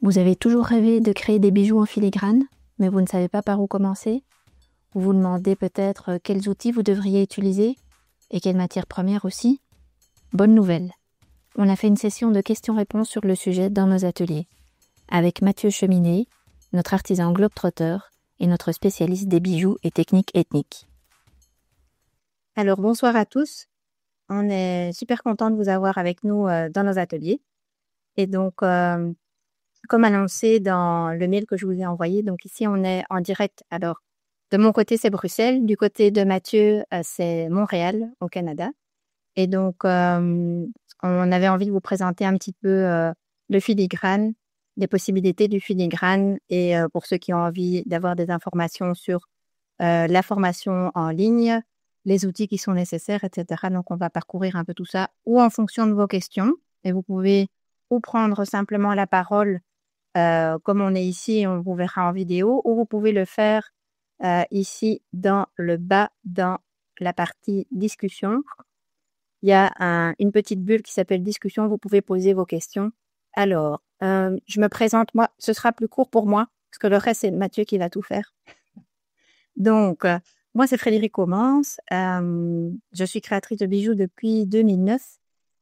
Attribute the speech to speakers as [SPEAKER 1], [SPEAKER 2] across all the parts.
[SPEAKER 1] Vous avez toujours rêvé de créer des bijoux en filigrane, mais vous ne savez pas par où commencer? Vous vous demandez peut-être quels outils vous devriez utiliser et quelles matières premières aussi? Bonne nouvelle! On a fait une session de questions-réponses sur le sujet dans nos ateliers, avec Mathieu Cheminet, notre artisan globe-trotter et notre spécialiste des bijoux et techniques ethniques. Alors bonsoir à tous, on est super content de vous avoir avec nous dans nos ateliers. Et donc, comme annoncé dans le mail que je vous ai envoyé, donc ici on est en direct. Alors, de mon côté c'est Bruxelles, du côté de Mathieu c'est Montréal au Canada. Et donc, on avait envie de vous présenter un petit peu le filigrane, les possibilités du filigrane et pour ceux qui ont envie d'avoir des informations sur la formation en ligne, les outils qui sont nécessaires, etc. Donc, on va parcourir un peu tout ça ou en fonction de vos questions. Et vous pouvez ou prendre simplement la parole comme on est ici et on vous verra en vidéo, ou vous pouvez le faire ici dans le bas, dans la partie discussion. Il y a une petite bulle qui s'appelle discussion, vous pouvez poser vos questions. Alors, je me présente, moi, ce sera plus court pour moi, parce que le reste, c'est Mathieu qui va tout faire. Donc, moi, c'est Frédéric Commence. Je suis créatrice de bijoux depuis 2009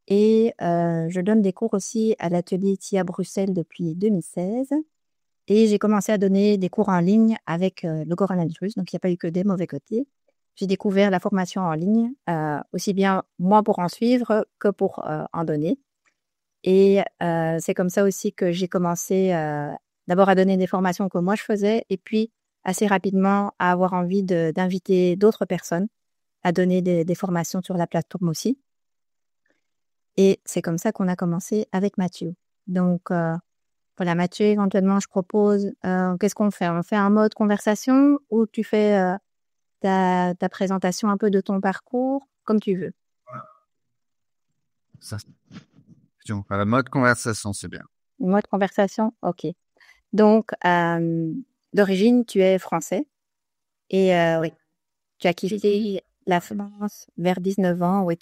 [SPEAKER 1] et je donne des cours aussi à l'atelier TIA Bruxelles depuis 2016. Et j'ai commencé à donner des cours en ligne avec le coronavirus, donc il n'y a pas eu que des mauvais côtés. J'ai découvert la formation en ligne, aussi bien moi pour en suivre que pour en donner. Et c'est comme ça aussi que j'ai commencé d'abord à donner des formations que moi je faisais et puis assez rapidement à avoir envie d'inviter d'autres personnes à donner des formations sur la plateforme aussi. Et c'est comme ça qu'on a commencé avec Mathieu. Donc, voilà, Mathieu, éventuellement, je propose, qu'est-ce qu'on fait? On fait un mode conversation ou tu fais ta présentation un peu de ton parcours, comme tu veux.
[SPEAKER 2] Ça, le mode conversation, c'est bien.
[SPEAKER 1] Mode conversation, ok. Donc, d'origine, tu es français et oui, tu as quitté la France vers 19 ans. Oui,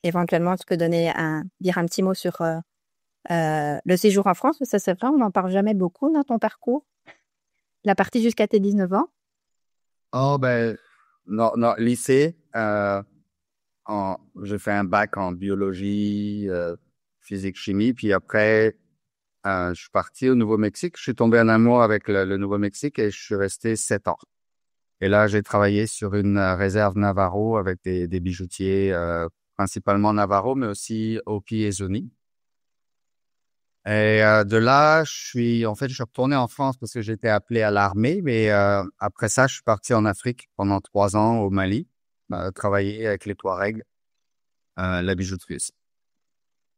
[SPEAKER 1] éventuellement, tu peux dire un petit mot sur le séjour en France. Ça, c'est vrai, on n'en parle jamais beaucoup dans ton parcours. La partie jusqu'à tes 19 ans.
[SPEAKER 2] Oh, ben, non, lycée, j'ai fait un bac en biologie, physique, chimie, puis après, je suis parti au Nouveau-Mexique. Je suis tombé en amour avec le Nouveau-Mexique et je suis resté 7 ans. Et là, j'ai travaillé sur une réserve Navarro avec des bijoutiers, principalement Navarro, mais aussi Hopi et Zuni. Et de là, je suis retourné en France parce que j'ai été appelé à l'armée, mais après ça, je suis parti en Afrique pendant 3 ans au Mali, travailler avec les Touaregs, la bijouterie.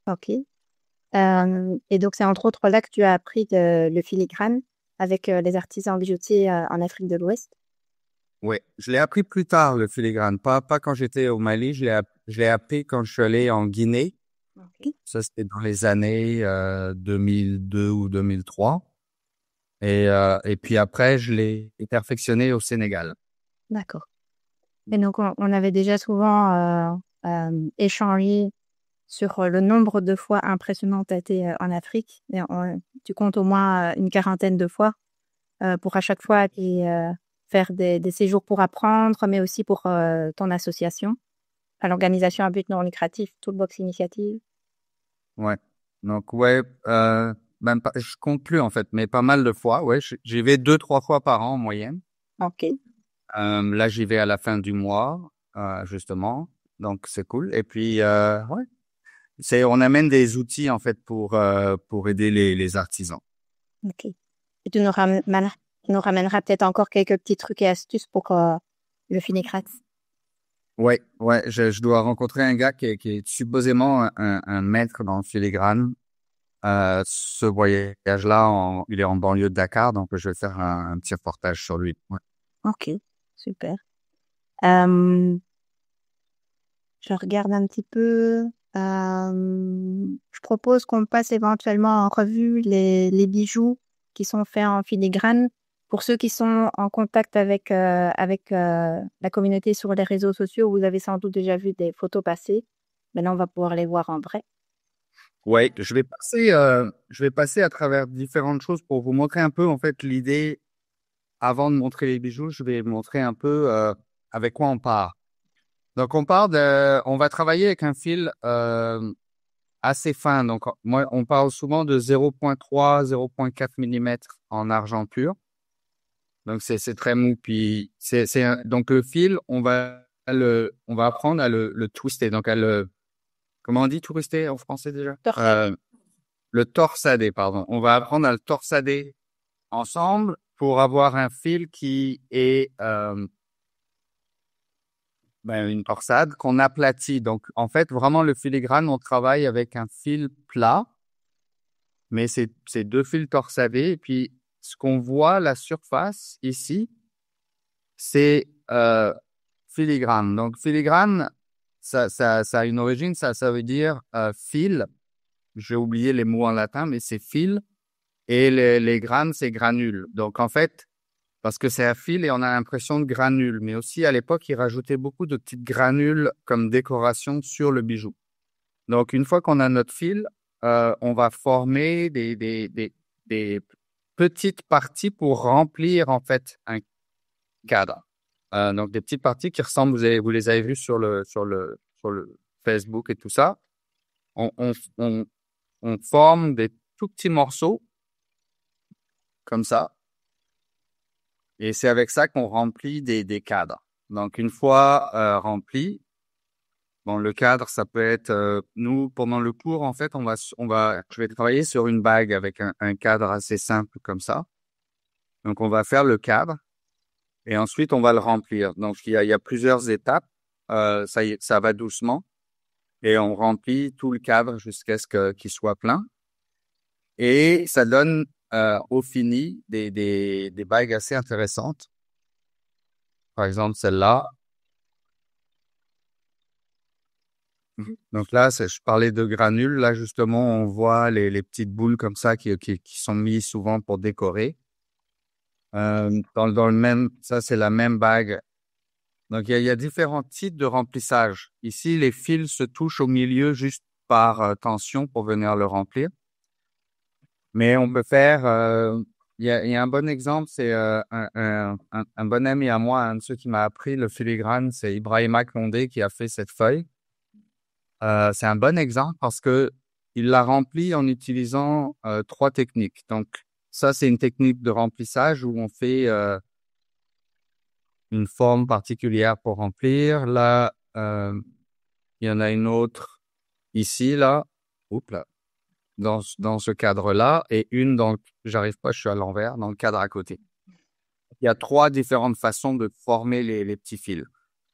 [SPEAKER 1] Ok. Et donc, c'est entre autres là que tu as appris le filigrane avec les artisans bijoutiers en Afrique de l'Ouest.
[SPEAKER 2] Oui, je l'ai appris plus tard, le filigrane, pas quand j'étais au Mali, je l'ai appris quand je suis allé en Guinée.
[SPEAKER 1] Ok.
[SPEAKER 2] Ça, c'était dans les années 2002 ou 2003. Et puis après, je l'ai perfectionné au Sénégal.
[SPEAKER 1] D'accord. Et donc, on avait déjà souvent échangé sur le nombre de fois impressionnant que tu as été en Afrique. Et tu comptes au moins une quarantaine de fois pour à chaque fois faire des séjours pour apprendre, mais aussi pour ton association, à l'organisation à but non lucratif, Toolbox Initiative.
[SPEAKER 2] Ouais. Donc, ouais, même pas, je compte plus, en fait, mais pas mal de fois. Ouais, j'y vais 2, 3 fois par an en moyenne.
[SPEAKER 1] Ok.
[SPEAKER 2] Là, j'y vais à la fin du mois, justement. Donc, c'est cool. Et puis, ouais, on amène des outils, en fait, pour aider les artisans.
[SPEAKER 1] Ok. Et tu nous ramèneras peut-être encore quelques petits trucs et astuces pour le finigrade.
[SPEAKER 2] Ouais, ouais, je dois rencontrer un gars qui est supposément un maître dans le filigrane. Ce voyage-là, il est en banlieue de Dakar, donc je vais faire un petit reportage sur lui. Ouais.
[SPEAKER 1] Ok, super. Euh, je regarde un petit peu. Je propose qu'on passe éventuellement en revue les bijoux qui sont faits en filigrane. Pour ceux qui sont en contact avec la communauté sur les réseaux sociaux, vous avez sans doute déjà vu des photos passer. Maintenant, on va pouvoir les voir en vrai.
[SPEAKER 2] Ouais, je vais passer à travers différentes choses pour vous montrer un peu, en fait, l'idée. Avant de montrer les bijoux, je vais montrer un peu avec quoi on part. Donc, on va travailler avec un fil assez fin. Donc, moi, on parle souvent de 0,3, 0,4 mm en argent pur. Donc, c'est très mou. Puis, donc, le fil, on va apprendre à le twister. Donc, comment on dit twister en français déjà? Le torsader, pardon. On va apprendre à le torsader ensemble pour avoir un fil qui est une torsade qu'on aplatit. Donc, en fait, vraiment, le filigrane, on travaille avec un fil plat, mais c'est deux fils torsadés. Et puis, ce qu'on voit, la surface ici, c'est filigrane. Donc, filigrane, ça a une origine, ça veut dire fil. J'ai oublié les mots en latin, mais c'est fil. Et les granes, c'est granules. Donc, en fait, parce que c'est un fil et on a l'impression de granules. Mais aussi, à l'époque, ils rajoutaient beaucoup de petites granules comme décoration sur le bijou. Donc, une fois qu'on a notre fil, on va former des petites parties pour remplir, en fait, un cadre. Donc, des petites parties qui ressemblent, vous les avez vues sur le Facebook et tout ça. On, on, on, on forme des tout petits morceaux comme ça. Et c'est avec ça qu'on remplit des cadres. Donc, une fois rempli, bon, le cadre, ça peut être, nous, pendant le cours, en fait, je vais travailler sur une bague avec un cadre assez simple comme ça. Donc, on va faire le cadre et ensuite, on va le remplir. Donc, il y a plusieurs étapes. Ça va doucement et on remplit tout le cadre jusqu'à qu'il soit plein. Et ça donne au fini des bagues assez intéressantes. Par exemple, celle-là. Donc là, je parlais de granules. Là, justement, on voit les petites boules comme ça qui sont mises souvent pour décorer. Dans le même, ça, c'est la même bague. Donc, il y a différents types de remplissage. Ici, les fils se touchent au milieu juste par tension pour venir le remplir. Mais on peut faire, il y a un bon exemple, c'est un bon ami à moi, un de ceux qui m'a appris le filigrane, c'est Ibrahima Condé qui a fait cette feuille. C'est un bon exemple parce que il l'a rempli en utilisant trois techniques. Donc, ça, c'est une technique de remplissage où on fait une forme particulière pour remplir. Là, il y en a une autre ici, là. Oups, là. Dans ce cadre-là. Et une j'arrive pas, je suis à l'envers, dans le cadre à côté. Il y a trois différentes façons de former les petits fils.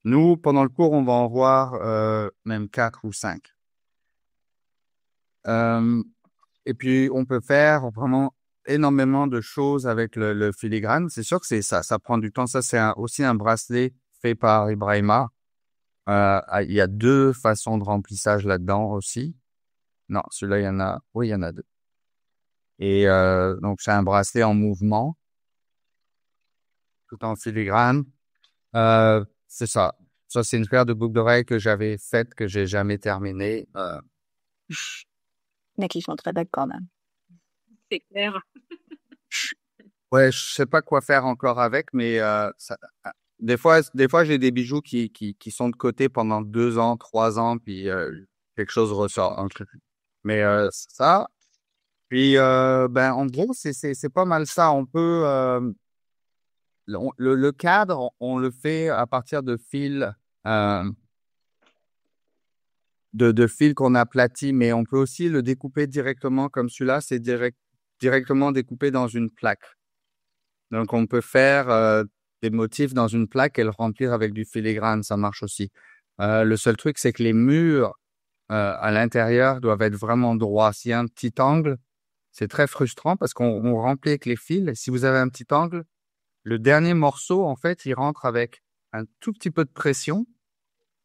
[SPEAKER 2] Nous, pendant le cours, on va en voir même 4 ou 5. Et puis, on peut faire vraiment énormément de choses avec le filigrane. C'est sûr que ça prend du temps. Ça, c'est aussi un bracelet fait par Ibrahima. Il y a deux façons de remplissage là-dedans aussi. Non, celui-là, oui, il y en a deux. Et donc, c'est un bracelet en mouvement, tout en filigrane. C'est ça. Ça, c'est une paire de boucles d'oreilles que j'avais faite, que j'ai jamais terminée.
[SPEAKER 1] Mais qui sont très belles quand même.
[SPEAKER 3] C'est clair.
[SPEAKER 2] Ouais, je sais pas quoi faire encore avec, mais des fois, j'ai des bijoux qui sont de côté pendant 2 ans, 3 ans, puis quelque chose ressort. Mais ça. Puis en gros, c'est pas mal ça. On peut le cadre, on le fait à partir de fils de fils qu'on aplatit, mais on peut aussi le découper directement comme celui-là. C'est directement découpé dans une plaque. Donc, on peut faire des motifs dans une plaque et le remplir avec du filigrane, ça marche aussi. Le seul truc, c'est que les murs à l'intérieur doivent être vraiment droits. S'il y a un petit angle, c'est très frustrant parce qu'on remplit avec les fils. Et si vous avez un petit angle, le dernier morceau, en fait, il rentre avec un tout petit peu de pression.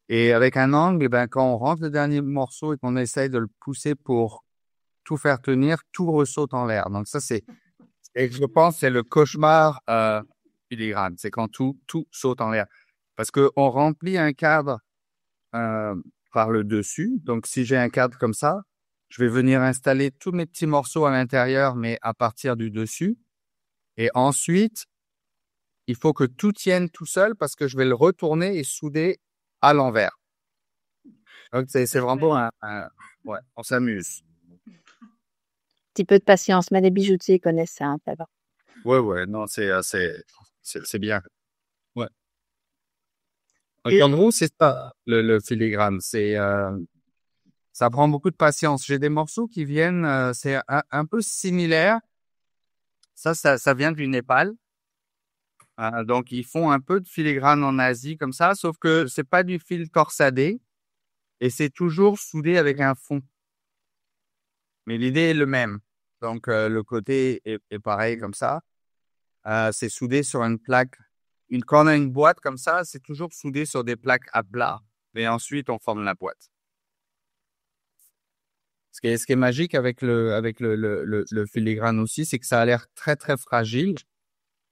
[SPEAKER 2] Et avec un angle, quand on rentre le dernier morceau et qu'on essaye de le pousser pour tout faire tenir, tout ressaute en l'air. Donc ça, et je pense c'est le cauchemar filigrane. C'est quand tout saute en l'air. Parce que on remplit un cadre par le dessus. Donc, si j'ai un cadre comme ça, je vais venir installer tous mes petits morceaux à l'intérieur, mais à partir du dessus. Et ensuite, il faut que tout tienne tout seul parce que je vais le retourner et souder à l'envers. Donc, c'est vraiment ouais, on s'amuse.
[SPEAKER 1] Petit peu de patience, mais les bijoutiers connaissent ça, hein, ça va.
[SPEAKER 2] Ouais, non, c'est bien. Ouais.
[SPEAKER 3] Et-
[SPEAKER 2] En gros, c'est ça, le filigrane. Ça prend beaucoup de patience. J'ai des morceaux qui viennent, c'est un peu similaire. Ça vient du Népal. Donc, ils font un peu de filigrane en Asie comme ça, sauf que c'est pas du fil torsadé et c'est toujours soudé avec un fond. Mais l'idée est le même. Donc, le côté est pareil comme ça. C'est soudé sur une plaque. Quand on a une boîte comme ça, c'est toujours soudé sur des plaques à plat. Et ensuite, on forme la boîte. Ce qui est magique avec le filigrane aussi, c'est que ça a l'air très, très fragile.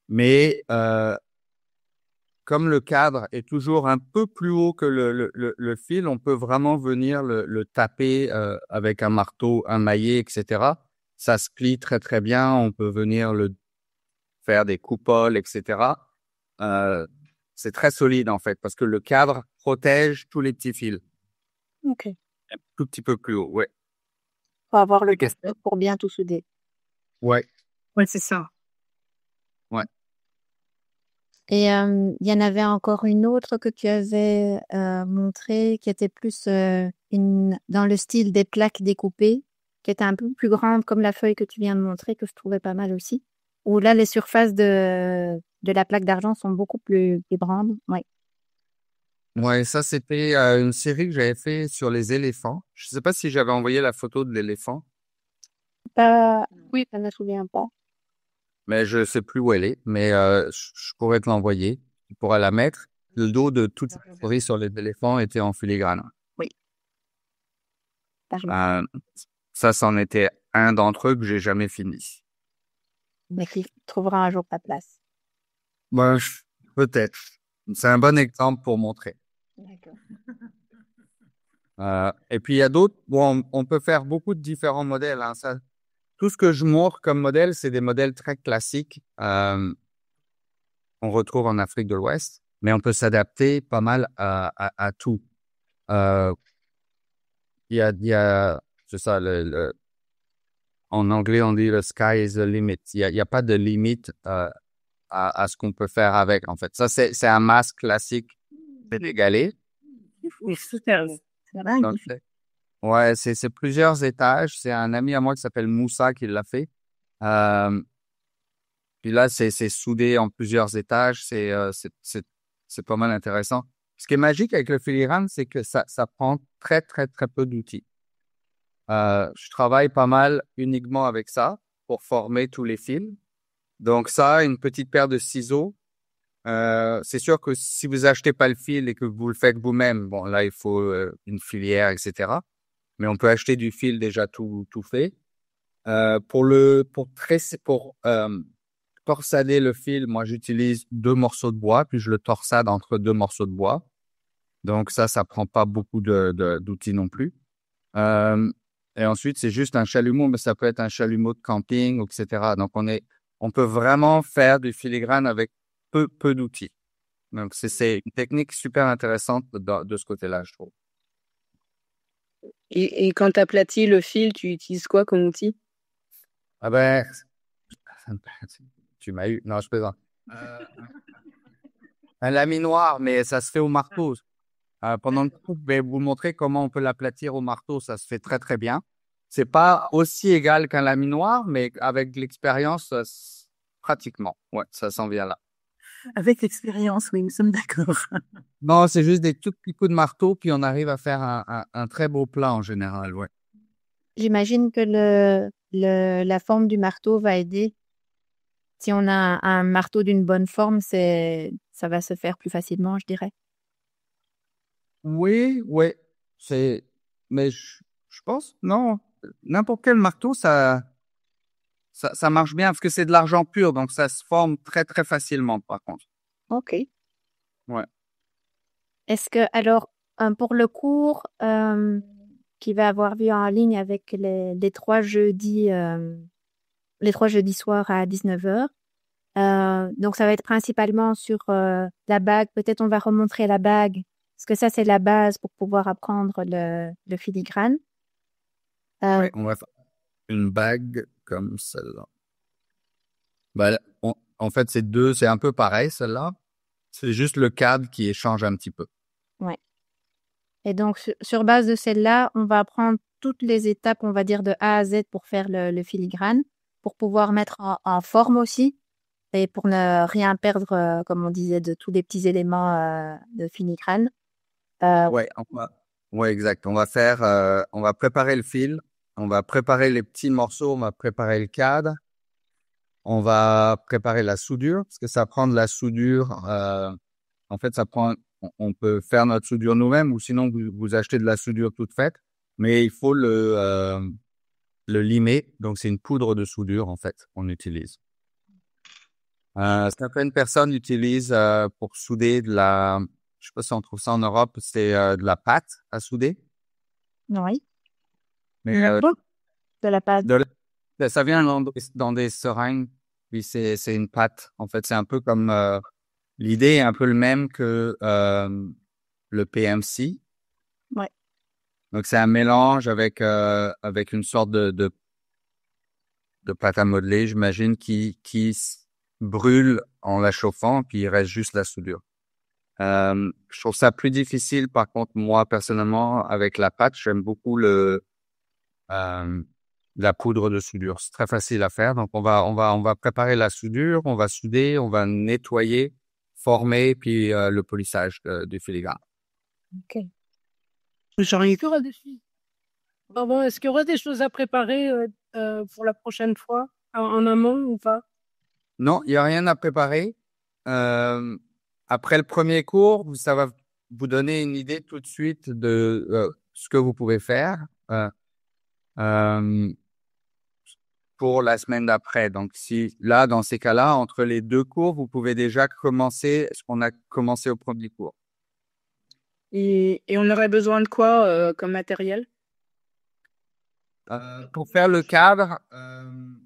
[SPEAKER 2] Mais comme le cadre est toujours un peu plus haut que le fil, on peut vraiment venir le taper avec un marteau, un maillet, etc. Ça se plie très, très bien. On peut venir le faire des coupoles, etc. C'est très solide, en fait, parce que le cadre protège tous les petits fils.
[SPEAKER 1] Ok.
[SPEAKER 2] Un tout petit peu plus haut, ouais.
[SPEAKER 1] Faut avoir le
[SPEAKER 2] Qu'est-ce-
[SPEAKER 1] temps pour bien tout souder.
[SPEAKER 2] Ouais,
[SPEAKER 3] Ouais, c'est ça.
[SPEAKER 2] ouais.
[SPEAKER 1] Et il y en avait encore une autre que tu avais montrée qui était plus dans le style des plaques découpées, qui était un peu plus grande comme la feuille que tu viens de montrer, que je trouvais pas mal aussi. Où là, les surfaces de la plaque d'argent sont beaucoup plus grandes. Ouais.
[SPEAKER 2] Ouais, ça, c'était une série que j'avais fait sur les éléphants. Je sais pas si j'avais envoyé la photo de l'éléphant,
[SPEAKER 1] Pas...
[SPEAKER 3] Oui.
[SPEAKER 1] Je ne me souviens pas.
[SPEAKER 2] mais je sais plus où elle est, mais je pourrais te l'envoyer. Tu pourras la mettre. Le dos de toute la série sur les éléphants était en filigrane.
[SPEAKER 1] Oui. Pardon.
[SPEAKER 2] Euh, Ça, c'en était un d'entre eux que j'ai jamais fini.
[SPEAKER 1] Mais qui trouvera un jour ta place.
[SPEAKER 2] Moi, peut-être. C'est un bon exemple pour montrer.
[SPEAKER 1] D'accord.
[SPEAKER 2] Et puis, il y a d'autres. Bon, on peut faire beaucoup de différents modèles. Hein. Tout ce que je montre comme modèle, c'est des modèles très classiques. On retrouve en Afrique de l'Ouest, mais on peut s'adapter pas mal à tout. Euh, c'est ça, en anglais, on dit le sky is the limit. Il y a pas de limite à ce qu'on peut faire avec, en fait. Ça, c'est un masque classique sénégalais.
[SPEAKER 3] Oui, super.
[SPEAKER 1] C'est vrai.
[SPEAKER 2] Donc, ouais, c'est plusieurs étages. C'est un ami à moi qui s'appelle Moussa qui l'a fait. Euh, Puis là, c'est soudé en plusieurs étages. C'est pas mal intéressant. Ce qui est magique avec le filigrane, c'est que ça prend très, très, très peu d'outils. Je travaille pas mal uniquement avec ça pour former tous les fils. Donc ça, une petite paire de ciseaux. C'est sûr que si vous achetez pas le fil et que vous le faites vous-même, bon, là, il faut une filière, etc. Mais on peut acheter du fil déjà tout fait. Pour torsader le fil, moi, j'utilise 2 morceaux de bois, puis je le torsade entre 2 morceaux de bois. Donc ça prend pas beaucoup d'outils non plus. Euh, et ensuite, c'est juste un chalumeau, mais ça peut être un chalumeau de camping, etc. Donc on peut vraiment faire du filigrane avec peu d'outils. Donc c'est une technique super intéressante de ce côté-là, je trouve.
[SPEAKER 3] Et quand tu aplatis le fil, tu utilises quoi comme outil?
[SPEAKER 2] Ah ben, tu m'as eu. Non, je plaisante. Euh, un laminoir, mais ça se fait au marteau. Pendant le cours, je vais vous montrer comment on peut l'aplatir au marteau. Ça se fait très, très bien. C'est pas aussi égal qu'un laminoir, mais avec l'expérience, pratiquement. Ouais, ça s'en vient là.
[SPEAKER 3] Avec l'expérience, oui, nous sommes d'accord.
[SPEAKER 2] Non, c'est juste des tout petits coups de marteau, puis on arrive à faire un très beau plat en général, ouais.
[SPEAKER 1] J'imagine que la forme du marteau va aider. Si on a un marteau d'une bonne forme, ça va se faire plus facilement, je dirais.
[SPEAKER 2] Oui, oui, c'est, mais je pense, non, n'importe quel marteau, ça marche bien parce que c'est de l'argent pur, donc ça se forme très, très facilement, par contre.
[SPEAKER 1] Ok.
[SPEAKER 2] Ouais.
[SPEAKER 1] Est-ce que, alors, pour le cours, qui va avoir lieu en ligne avec les 3 jeudis soirs à 19h. Donc, ça va être principalement sur la bague. Peut-être on va remontrer la bague, parce que ça, c'est la base pour pouvoir apprendre le filigrane.
[SPEAKER 2] Ouais, on va faire une bague comme celle-là. Bah, en fait, c'est un peu pareil, celle-là. C'est juste le cadre qui échange un petit peu.
[SPEAKER 1] Ouais. Et donc, sur base de celle-là, on va apprendre toutes les étapes, on va dire, de A à Z pour faire le filigrane, pour pouvoir mettre en forme aussi, et pour ne rien perdre, comme on disait, de tous les petits éléments de filigrane.
[SPEAKER 2] Ouais, ouais, exact. On va préparer le fil, on va préparer les petits morceaux, on va préparer le cadre, on va préparer la soudure, parce que ça prend de la soudure. En fait, on peut faire notre soudure nous-mêmes, ou sinon vous achetez de la soudure toute faite, mais il faut le limer. Donc, c'est une poudre de soudure, en fait, on utilise. Certaines personnes utilisent pour souder je sais pas si on trouve ça en Europe, c'est de la pâte à souder.
[SPEAKER 1] Oui,
[SPEAKER 2] Mais
[SPEAKER 1] de la pâte.
[SPEAKER 2] ça vient dans des seringues, puis c'est une pâte. En fait, c'est un peu comme l'idée est un peu le même que le PMC.
[SPEAKER 1] Ouais.
[SPEAKER 2] Donc, c'est un mélange avec une sorte de pâte à modeler, j'imagine, qui brûle en la chauffant, puis il reste juste la soudure. Je trouve ça plus difficile, par contre, moi, personnellement, avec la pâte, j'aime beaucoup la poudre de soudure. C'est très facile à faire. Donc, on va préparer la soudure, on va souder, on va nettoyer, former, puis le polissage du filigrane.
[SPEAKER 1] Ok.
[SPEAKER 4] Pardon, est-ce qu'il y aura des choses à préparer pour la prochaine fois, en amont ou pas?
[SPEAKER 2] Non, il n'y a rien à préparer. Après le premier cours, ça va vous donner une idée tout de suite de ce que vous pouvez faire pour la semaine d'après. Donc, dans ces cas-là, entre les deux cours, vous pouvez déjà commencer ce qu'on a commencé au premier cours.
[SPEAKER 3] Et on aurait besoin de quoi comme matériel?
[SPEAKER 2] Pour faire le cadre,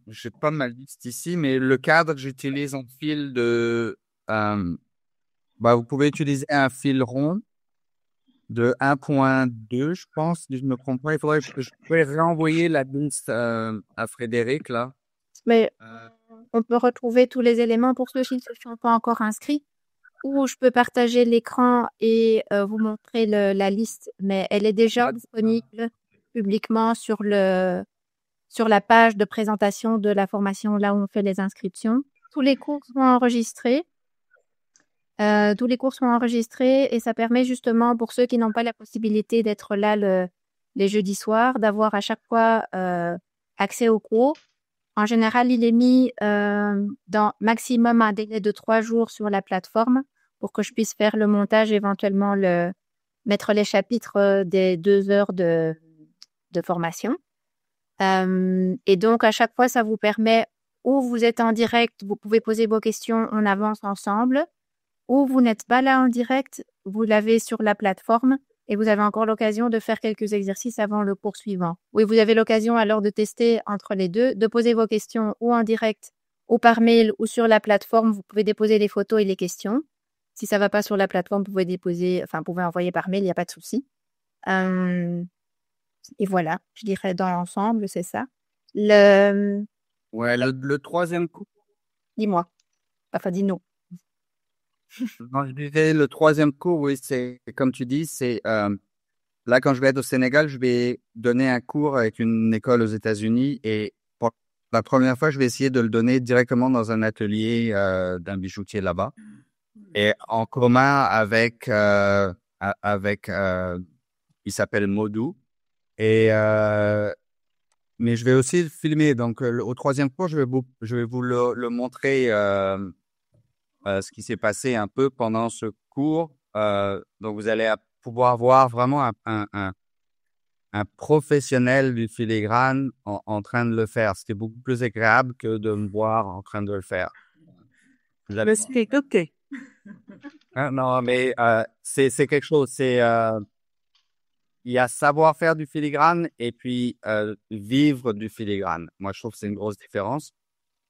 [SPEAKER 2] j'ai pas ma liste ici, mais le cadre, j'utilise un fil vous pouvez utiliser un fil rond de 1.2, je pense, si je me trompe pas. Je pourrais renvoyer la liste à Frédéric, là.
[SPEAKER 1] Mais
[SPEAKER 2] Euh,
[SPEAKER 1] on peut retrouver tous les éléments pour ceux qui ne se sont pas encore inscrits, ou je peux partager l'écran et vous montrer la liste, mais elle est déjà disponible publiquement sur la page de présentation de la formation, là où on fait les inscriptions. Tous les cours sont enregistrés. Et ça permet justement pour ceux qui n'ont pas la possibilité d'être là les jeudis soirs, d'avoir à chaque fois accès au cours. En général, il est mis dans maximum un délai de 3 jours sur la plateforme pour que je puisse faire le montage, éventuellement mettre les chapitres des 2 heures de formation. Et donc, à chaque fois, ça vous permet, ou vous êtes en direct, vous pouvez poser vos questions, on avance ensemble, ou vous n'êtes pas là en direct, vous l'avez sur la plateforme et vous avez encore l'occasion de faire quelques exercices avant le cours suivant. Oui, vous avez l'occasion alors de tester entre les deux, de poser vos questions ou en direct, ou par mail, ou sur la plateforme. Vous pouvez déposer les photos et les questions. Si ça va pas sur la plateforme, vous pouvez envoyer par mail, il n'y a pas de souci. Et voilà, je dirais dans l'ensemble, c'est ça.
[SPEAKER 2] ouais, le troisième cours.
[SPEAKER 1] Dis-moi. Enfin, dis-nous.
[SPEAKER 2] Non, je disais le troisième cours, oui, c'est comme tu dis, c'est là quand je vais être au Sénégal, je vais donner un cours avec une école aux États-Unis et pour la première fois, je vais essayer de le donner directement dans un atelier d'un bijoutier là-bas et en commun avec il s'appelle Modou et mais je vais aussi le filmer. Donc au troisième cours, je vais vous le montrer. Ce qui s'est passé un peu pendant ce cours. Donc, vous allez pouvoir voir vraiment un professionnel du filigrane en train de le faire. C'était beaucoup plus agréable que de me voir en train de le faire. Non, mais c'est quelque chose. il y a savoir faire du filigrane et puis vivre du filigrane. Moi, je trouve que c'est une grosse différence.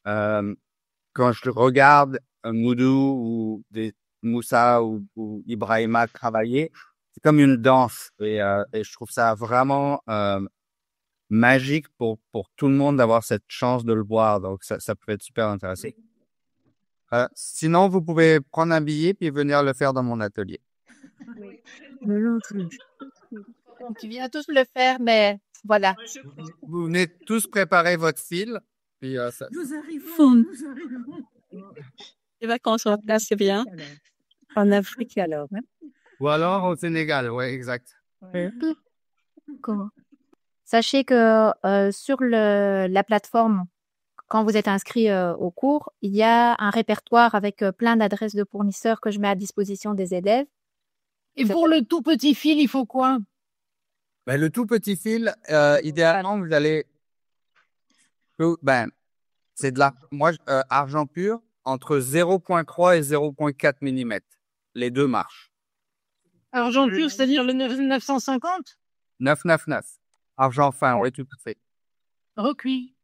[SPEAKER 2] Quand je regarde Moudou ou des Moussa ou Ibrahima travailler, c'est comme une danse et je trouve ça vraiment magique pour tout le monde d'avoir cette chance de le voir. Donc, ça peut être super intéressant. Sinon, vous pouvez prendre un billet puis venir le faire dans mon atelier.
[SPEAKER 1] Tu viens tous le faire, mais voilà.
[SPEAKER 2] Vous venez tous préparer votre fil. Puis,
[SPEAKER 3] Les vacances en place, c'est bien. En Afrique, alors. Hein?
[SPEAKER 2] Ou alors au Sénégal, ouais, exact.
[SPEAKER 1] D'accord. Sachez que sur la plateforme, quand vous êtes inscrit au cours, il y a un répertoire avec plein d'adresses de fournisseurs que je mets à disposition des élèves.
[SPEAKER 4] Et pour le tout petit fil, il faut quoi?
[SPEAKER 2] Ben, le tout petit fil, idéalement, vous allez... Ben, c'est de argent pur entre 0,3 et 0,4 mm. Les deux marchent.
[SPEAKER 4] Argent pur, c'est-à-dire le 950?
[SPEAKER 2] 999. Argent fin, oui, tout à fait.
[SPEAKER 4] Recuit.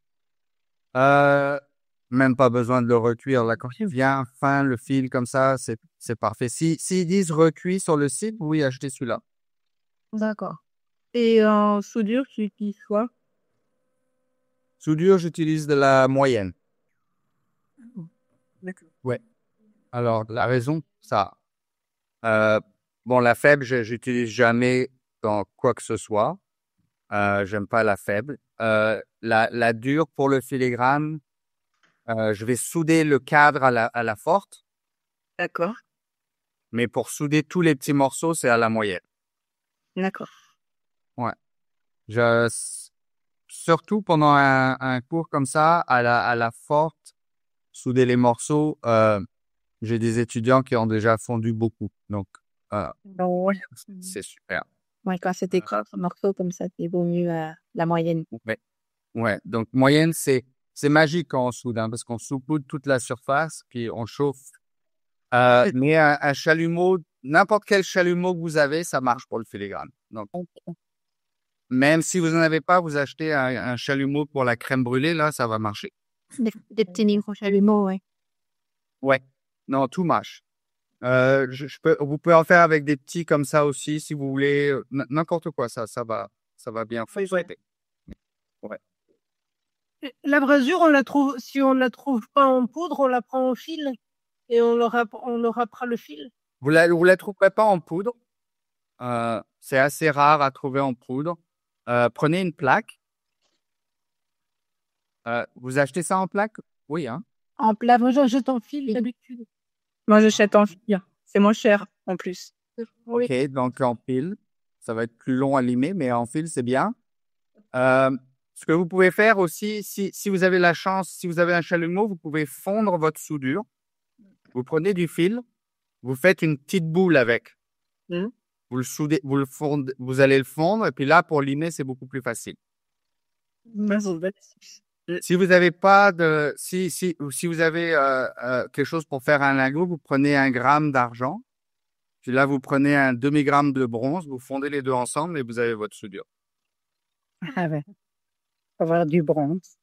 [SPEAKER 2] Même pas besoin de le recuire. Là, quand il vient fin, le fil comme ça, c'est parfait. S'ils disent recuit sur le site, oui, achetez celui-là.
[SPEAKER 3] D'accord. Et en soudure, tu utilises quoi?
[SPEAKER 2] Soudure, j'utilise de la moyenne.
[SPEAKER 3] D'accord.
[SPEAKER 2] Ouais. Alors, la raison, ça. Bon, la faible, j'utilise jamais dans quoi que ce soit. J'aime pas la faible. La dure pour le filigrane, je vais souder le cadre à la forte,
[SPEAKER 3] D'accord.
[SPEAKER 2] mais pour souder tous les petits morceaux, c'est à la moyenne.
[SPEAKER 3] D'accord.
[SPEAKER 2] Ouais. Surtout pendant un cours comme ça, à la forte, souder les morceaux, j'ai des étudiants qui ont déjà fondu beaucoup. Donc,
[SPEAKER 3] Bon, ouais.
[SPEAKER 2] c'est super.
[SPEAKER 3] Ouais, quand c'est des morceaux comme ça, c'est vaut mieux la moyenne.
[SPEAKER 2] Ouais. Ouais. Donc, moyenne, c'est magique quand on soude, hein, parce qu'on saupoudre toute la surface, puis on chauffe. Mais un chalumeau, n'importe quel chalumeau que vous avez, ça marche pour le filigrane. Donc, même si vous n'en avez pas, vous achetez un chalumeau pour la crème brûlée, là, ça va marcher.
[SPEAKER 1] Des petits micro-chalumeaux, oui.
[SPEAKER 2] Ouais. Non, tout marche. Vous pouvez en faire avec des petits comme ça aussi, si vous voulez. N'importe quoi, ça va bien fonctionner. Ouais.
[SPEAKER 4] La brasure, si on la trouve pas en poudre, on la prend en fil et on leur râpera le fil.
[SPEAKER 2] Vous la trouverez pas en poudre. C'est assez rare à trouver en poudre. Prenez une plaque. Vous achetez ça en plaque? Oui, hein?
[SPEAKER 4] En plat, moi j'achète en fil d'habitude.
[SPEAKER 3] Moi, j'achète en fil. C'est moins cher, en plus.
[SPEAKER 4] Oui.
[SPEAKER 2] OK, donc en fil. Ça va être plus long à limer, mais en fil, c'est bien. Ce que vous pouvez faire aussi, si vous avez la chance, si vous avez un chalumeau, vous pouvez fondre votre soudure. Vous prenez du fil, vous faites une petite boule avec. Vous le soudez, vous le fondez, vous allez le fondre, et puis là, pour limer, c'est beaucoup plus facile. Si vous avez pas de, si vous avez quelque chose pour faire un lingot, vous prenez 1 gramme d'argent. Puis là, vous prenez un demi-gramme de bronze, vous fondez les deux ensemble et vous avez votre soudure.
[SPEAKER 3] Ah ouais. Avoir du bronze.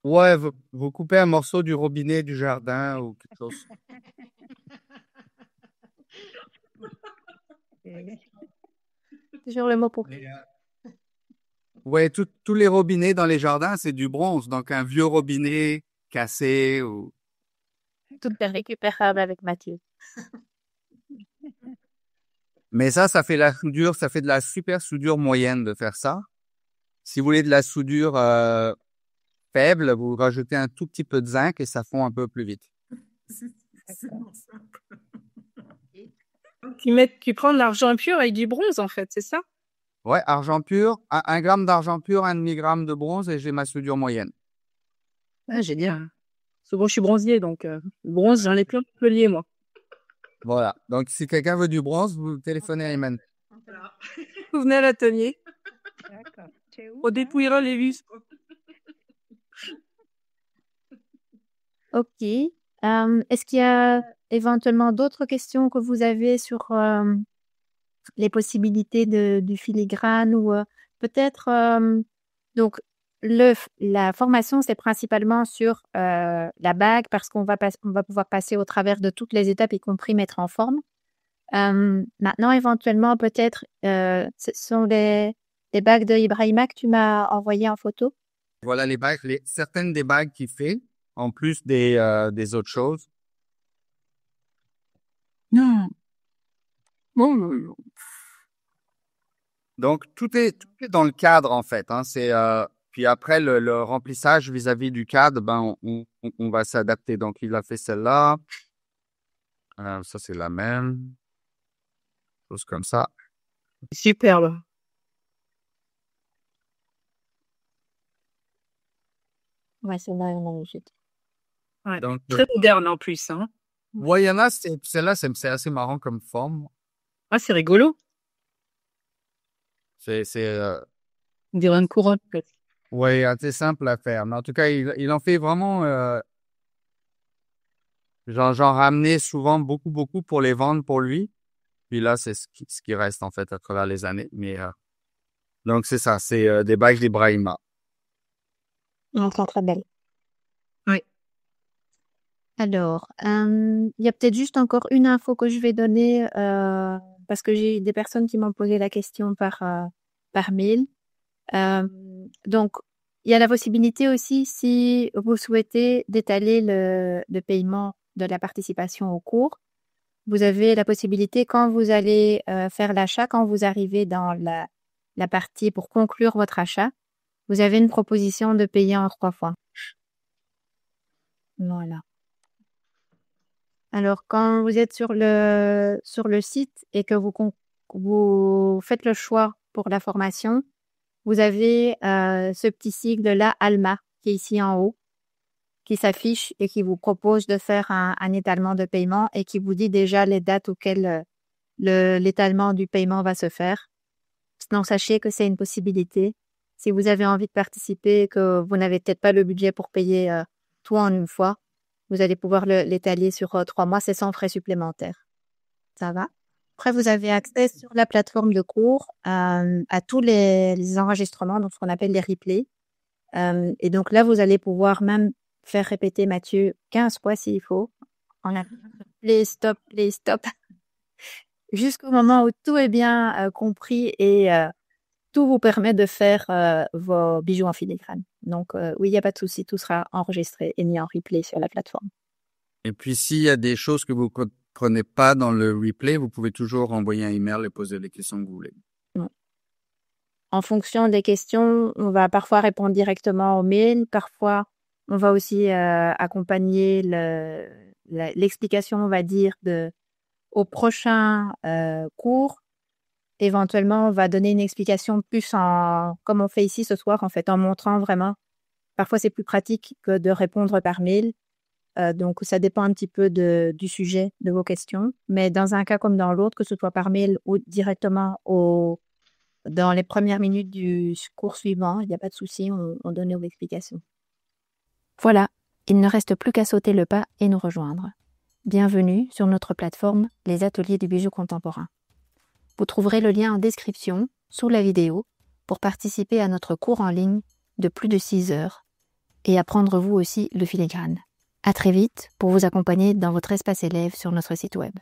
[SPEAKER 2] Ouais, vous coupez un morceau du robinet du jardin ou quelque chose.
[SPEAKER 1] Toujours le mot pour.
[SPEAKER 2] Ouais, tous les robinets dans les jardins, c'est du bronze. Donc, un vieux robinet cassé ou...
[SPEAKER 1] Tout est récupérable avec Mathieu.
[SPEAKER 2] Mais ça fait la soudure, ça fait de la super soudure moyenne de faire ça. Si vous voulez de la soudure faible, vous rajoutez un tout petit peu de zinc et ça fond un peu plus vite.
[SPEAKER 3] Tu prends de l'argent pur avec du bronze, en fait, c'est ça?
[SPEAKER 2] Ouais, argent pur, 1 gramme d'argent pur, 1 demi-gramme de bronze et j'ai ma soudure moyenne.
[SPEAKER 3] Ah, génial. Souvent, je suis bronzier, donc le bronze, j'en ai plein de lié, moi.
[SPEAKER 2] Voilà. Donc, si quelqu'un veut du bronze, vous téléphonez à Ayman.
[SPEAKER 3] Vous venez à l'atelier. On dépouillera les vis.
[SPEAKER 1] Ok. Est-ce qu'il y a éventuellement d'autres questions que vous avez sur les possibilités du filigrane ou peut-être donc la formation c'est principalement sur la bague parce qu'on on va pouvoir passer au travers de toutes les étapes y compris mettre en forme. Maintenant éventuellement peut-être ce sont les bagues de Ibrahima que tu m'as envoyées en photo.
[SPEAKER 2] Voilà les bagues, certaines des bagues qu'il fait, en plus des autres choses.
[SPEAKER 3] Non. Bon,
[SPEAKER 2] Donc, tout est dans le cadre, en fait. Hein. Puis après, le remplissage vis-à-vis du cadre, ben, on va s'adapter. Donc, il a fait celle-là. Ça, c'est la même. Chose comme ça.
[SPEAKER 3] superbe.
[SPEAKER 1] Ouais, celle-là est magnifique.
[SPEAKER 3] Ouais.
[SPEAKER 2] Donc,
[SPEAKER 3] Très moderne en plus. Hein.
[SPEAKER 2] ouais, il y en a, celle-là, c'est assez marrant comme forme.
[SPEAKER 3] Ah, c'est rigolo.
[SPEAKER 2] C'est
[SPEAKER 3] On dirait une couronne.
[SPEAKER 2] ouais, assez simple à faire. Mais en tout cas, il en fait vraiment, j'en ramenais souvent beaucoup pour les vendre pour lui. Puis là, c'est ce qui reste, en fait, à travers les années. Mais, donc, c'est ça. C'est des bagues d'Ibrahima.
[SPEAKER 1] Elles sont très belles.
[SPEAKER 3] Oui.
[SPEAKER 1] Alors, il y a peut-être juste encore une info que je vais donner parce que j'ai des personnes qui m'ont posé la question par mail. Donc, il y a la possibilité aussi, si vous souhaitez d'étaler le paiement de la participation au cours, vous avez la possibilité quand vous allez faire l'achat, quand vous arrivez dans la partie pour conclure votre achat, vous avez une proposition de payer en 3 fois. Voilà. Alors, quand vous êtes sur le site et que vous faites le choix pour la formation, vous avez ce petit sigle-là, ALMA, qui est ici en haut, qui s'affiche et qui vous propose de faire un étalement de paiement et qui vous dit déjà les dates auxquelles l'étalement du paiement va se faire. Donc, sachez que c'est une possibilité. Si vous avez envie de participer et que vous n'avez peut-être pas le budget pour payer tout en une fois, vous allez pouvoir l'étaler sur 3 mois, c'est sans frais supplémentaires. Ça va? Après, vous avez accès sur la plateforme de cours à tous les enregistrements, donc ce qu'on appelle les replays. Et donc là, vous allez pouvoir même faire répéter Mathieu 15 fois s'il faut. En play, stop, jusqu'au moment où tout est bien compris et tout vous permet de faire vos bijoux en filigrane. Donc oui, il n'y a pas de souci, tout sera enregistré et mis en replay sur la plateforme.
[SPEAKER 2] Et puis, s'il y a des choses que vous comprenez pas dans le replay, vous pouvez toujours envoyer un email et poser les questions que vous voulez.
[SPEAKER 1] En fonction des questions, on va parfois répondre directement au mail, parfois on va aussi accompagner l'explication, on va dire, au prochain cours. Éventuellement, on va donner une explication plus comme on fait ici ce soir, en fait, en montrant vraiment. Parfois, c'est plus pratique que de répondre par mail. Donc, ça dépend un petit peu du sujet de vos questions. Mais dans un cas comme dans l'autre, que ce soit par mail ou directement dans les premières minutes du cours suivant, il n'y a pas de souci, on donne nos explications. Voilà, il ne reste plus qu'à sauter le pas et nous rejoindre. Bienvenue sur notre plateforme Les Ateliers du Bijou Contemporain. Vous trouverez le lien en description, sous la vidéo, pour participer à notre cours en ligne de plus de 6 heures et apprendre vous aussi le filigrane. À très vite pour vous accompagner dans votre espace élève sur notre site web.